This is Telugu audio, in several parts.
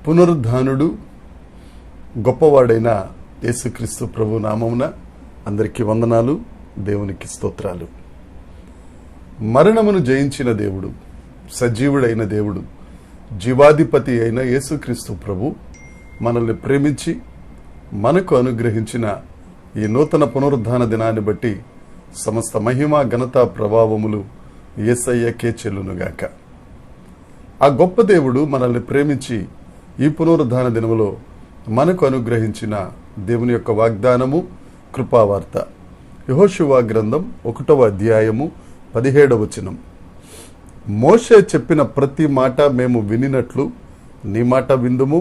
పునరుద్ధానుడు గొప్పవాడైన యేసుక్రీస్తు ప్రభు నామమున అందరికీ వందనాలు, దేవునికి స్తోత్రాలు. మరణమును జయించిన దేవుడు, సజీవుడైన దేవుడు, జీవాధిపతి అయిన యేసుక్రీస్తు ప్రభు మనల్ని ప్రేమించి మనకు అనుగ్రహించిన ఈ నూతన పునరుద్ధాన దినాన్ని బట్టి సమస్త మహిమ ఘనత ప్రభావములు యేసయ్యకే చెల్లునుగాక. ఆ గొప్ప దేవుడు మనల్ని ప్రేమించి ఈ పునరుద్ధాన దినములో మనకు అనుగ్రహించిన దేవుని యొక్క వాగ్దానము కృపావార్త. యెహోషువ గ్రంథం 1వ అధ్యాయము 17వ వచనం. మోషే చెప్పిన ప్రతి మాట మేము వినినట్లు నీ మాట విందుము.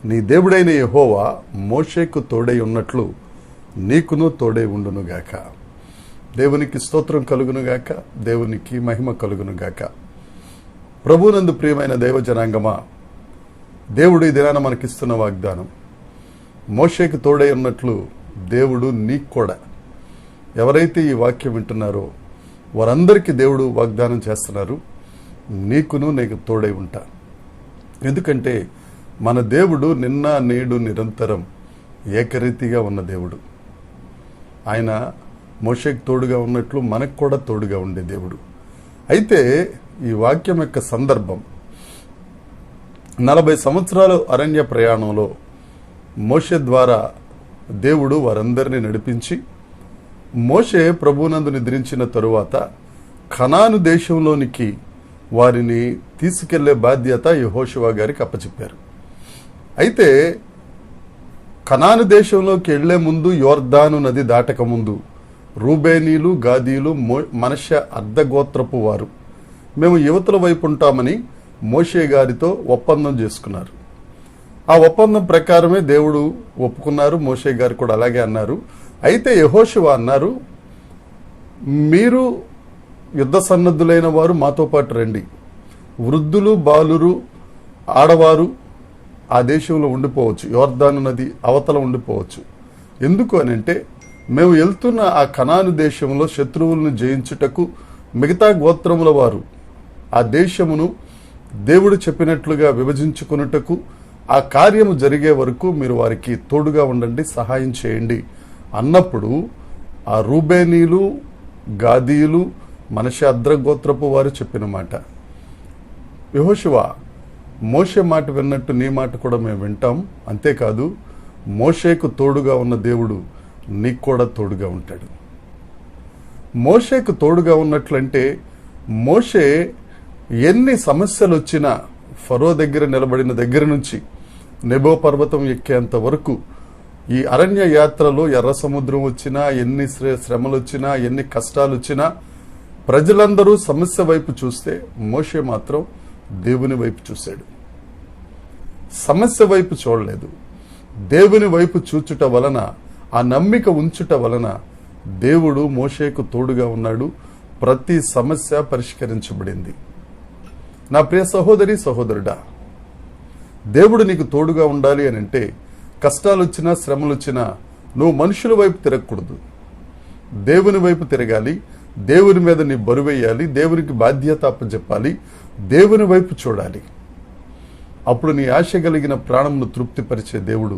నీ దేవుడైన యెహోవా మోషేకు తోడై ఉన్నట్లు నీకును తోడై ఉండునుగాక. దేవునికి స్తోత్రం కలుగునుగాక, దేవునికి మహిమ కలుగునుగాక. ప్రభునందు ప్రియమైన దైవ జనాంగమా, దేవుడు ఈ దినాన మనకిస్తున్న వాగ్దానం, మోషేకు తోడై ఉన్నట్లు దేవుడు నీకు కూడా, ఎవరైతే ఈ వాక్యం వింటున్నారో వారందరికీ దేవుడు వాగ్దానం చేస్తున్నారు, నీకును నీకు తోడై ఉంటా. ఎందుకంటే మన దేవుడు నిన్న నేడు నిరంతరం ఏకరీతిగా ఉన్న దేవుడు. ఆయన మోషేకు తోడుగా ఉన్నట్లు మనకు కూడా తోడుగా ఉండే దేవుడు. అయితే ఈ వాక్యం యొక్క సందర్భం 40 సంవత్సరాలు అరణ్య ప్రయాణంలో మోషే ద్వారా దేవుడు వారందరినీ నడిపించి, మోషే ప్రభువునందు నిద్రించిన తరువాత కనాను దేశంలోనికి వారిని తీసుకెళ్లే బాధ్యత యెహోషువ గారికి అప్పచెప్పారు. అయితే కనాను దేశంలోకి వెళ్లే ముందు, యోర్దాను నది దాటక ముందు రూబేనీలు, గాదీలు, మనష్య అర్ధగోత్రపు వారు మేము యువతల వైపు ఉంటామని మోషే గారితో ఒప్పందం చేసుకున్నారు. ఆ ఒప్పందం ప్రకారమే దేవుడు ఒప్పుకున్నారు, మోషే గారు కూడా అలాగే అన్నారు. అయితే యెహోషువ అన్నారు, మీరు యుద్ధ సన్నద్ధులైన వారు మాతో పాటు రండి, వృద్ధులు, బాలురు, ఆడవారు ఆ దేశంలో ఉండిపోవచ్చు, యోర్దాను నది అవతల ఉండిపోవచ్చు. ఎందుకు అనంటే మేము వెళ్తున్న ఆ కనాను దేశంలో శత్రువులను జయించుటకు మిగతా గోత్రముల వారు ఆ దేశమును దేవుడు చెప్పినట్లుగా విభజించుకున్నటకు, ఆ కార్యము జరిగే వరకు మీరు వారికి తోడుగా ఉండండి, సహాయం చేయండి అన్నప్పుడు ఆ రూబేనీలు, గాదీయులు, మనష్య అర్ధగోత్రపు వారు చెప్పిన మాట, యెహోషువ మోషే మాట విన్నట్టు నీ మాట కూడా మేము వింటాం. అంతేకాదు మోషేకు తోడుగా ఉన్న దేవుడు నీకు కూడా తోడుగా ఉంటాడు. మోషేకు తోడుగా ఉన్నట్లంటే మోషే ఎన్ని సమస్యలు వచ్చినా ఫరో దగ్గర నిలబడిన దగ్గర నుంచి నెబో పర్వతం ఎక్కేంత వరకు, ఈ అరణ్య యాత్రలో ఎర్ర సముద్రం వచ్చినా, ఎన్ని శ్రమలు వచ్చినా, ఎన్ని కష్టాలు వచ్చినా, ప్రజలందరూ సమస్య వైపు చూస్తే మోషే మాత్రం దేవుని వైపు చూశాడు. సమస్య వైపు చూడలేదు. దేవుని వైపు చూచుట వలన, ఆ నమ్మిక ఉంచుట వలన దేవుడు మోషేకు తోడుగా ఉన్నాడు. ప్రతి సమస్య పరిష్కరించబడింది. నా ప్రియ సహోదరి, సహోదరుడా, దేవుడు నీకు తోడుగా ఉండాలి అని అంటే కష్టాలు వచ్చినా, శ్రమలు వచ్చినా నువ్వు మనుషుల వైపు తిరగకూడదు, దేవుని వైపు తిరగాలి. దేవుని మీద నీ బరువేయాలి, దేవునికి బాధ్యత అప్పచెప్పాలి, దేవుని వైపు చూడాలి. అప్పుడు నీ ఆశ కలిగిన ప్రాణమును తృప్తిపరిచే దేవుడు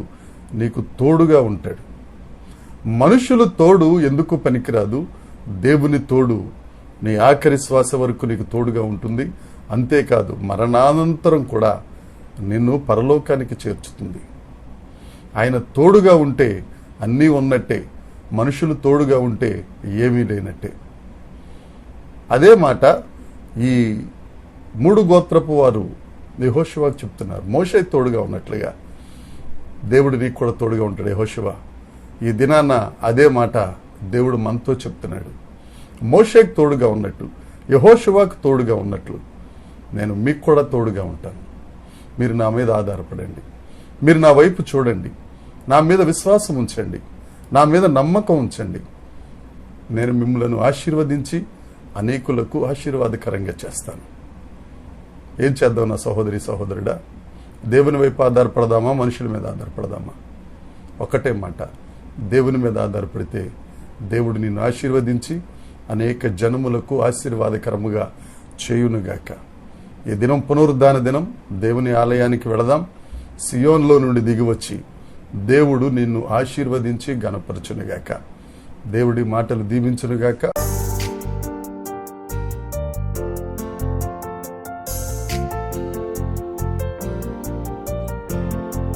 నీకు తోడుగా ఉంటాడు. మనుషులు తోడు ఎందుకు పనికిరాదు, దేవుని తోడు నీ ఆఖరి శ్వాస వరకు నీకు తోడుగా ఉంటుంది. అంతేకాదు మరణానంతరం కూడా నిన్ను పరలోకానికి చేర్చుతుంది. ఆయన తోడుగా ఉంటే అన్నీ ఉన్నట్టే, మనుషులు తోడుగా ఉంటే ఏమీ లేనట్టే. అదే మాట ఈ 3 గోత్రపు వారు యెహోషువకు చెప్తున్నారు. మోషే తోడుగా ఉన్నట్లుగా దేవుడు నీకు కూడా తోడుగా ఉంటాడు. యెహోషువ ఈ దినాన అదే మాట దేవుడు మనతో చెప్తున్నాడు. మోషేకు తోడుగా ఉన్నట్టు, యెహోషువకు తోడుగా ఉన్నట్లు నేను మీకు కూడా తోడుగా ఉంటాను. మీరు నా మీద ఆధారపడండి, మీరు నా వైపు చూడండి, నా మీద విశ్వాసం ఉంచండి, నా మీద నమ్మకం ఉంచండి. నేను మిమ్మల్ని ఆశీర్వదించి అనేకులకు ఆశీర్వాదకరంగా చేస్తాను. ఏం చేద్దాం నా సహోదరి, సహోదరుడా? దేవుని వైపు ఆధారపడదామా, మనుషుల మీద ఆధారపడదామా? ఒకటే మాట, దేవుని మీద ఆధారపడితే దేవుడు నిన్ను ఆశీర్వదించి అనేక జనములకు ఆశీర్వాదకరముగా చేయునుగాక. ఈ దినం పునరుద్ధాన దినం. దేవుని ఆలయానికి వెళదాం. సియోన్లో నుండి దిగివచ్చి దేవుడు నిన్ను ఆశీర్వదించి గణపరచునుగాక. దేవుడి మాటలు దీవించునుగాక.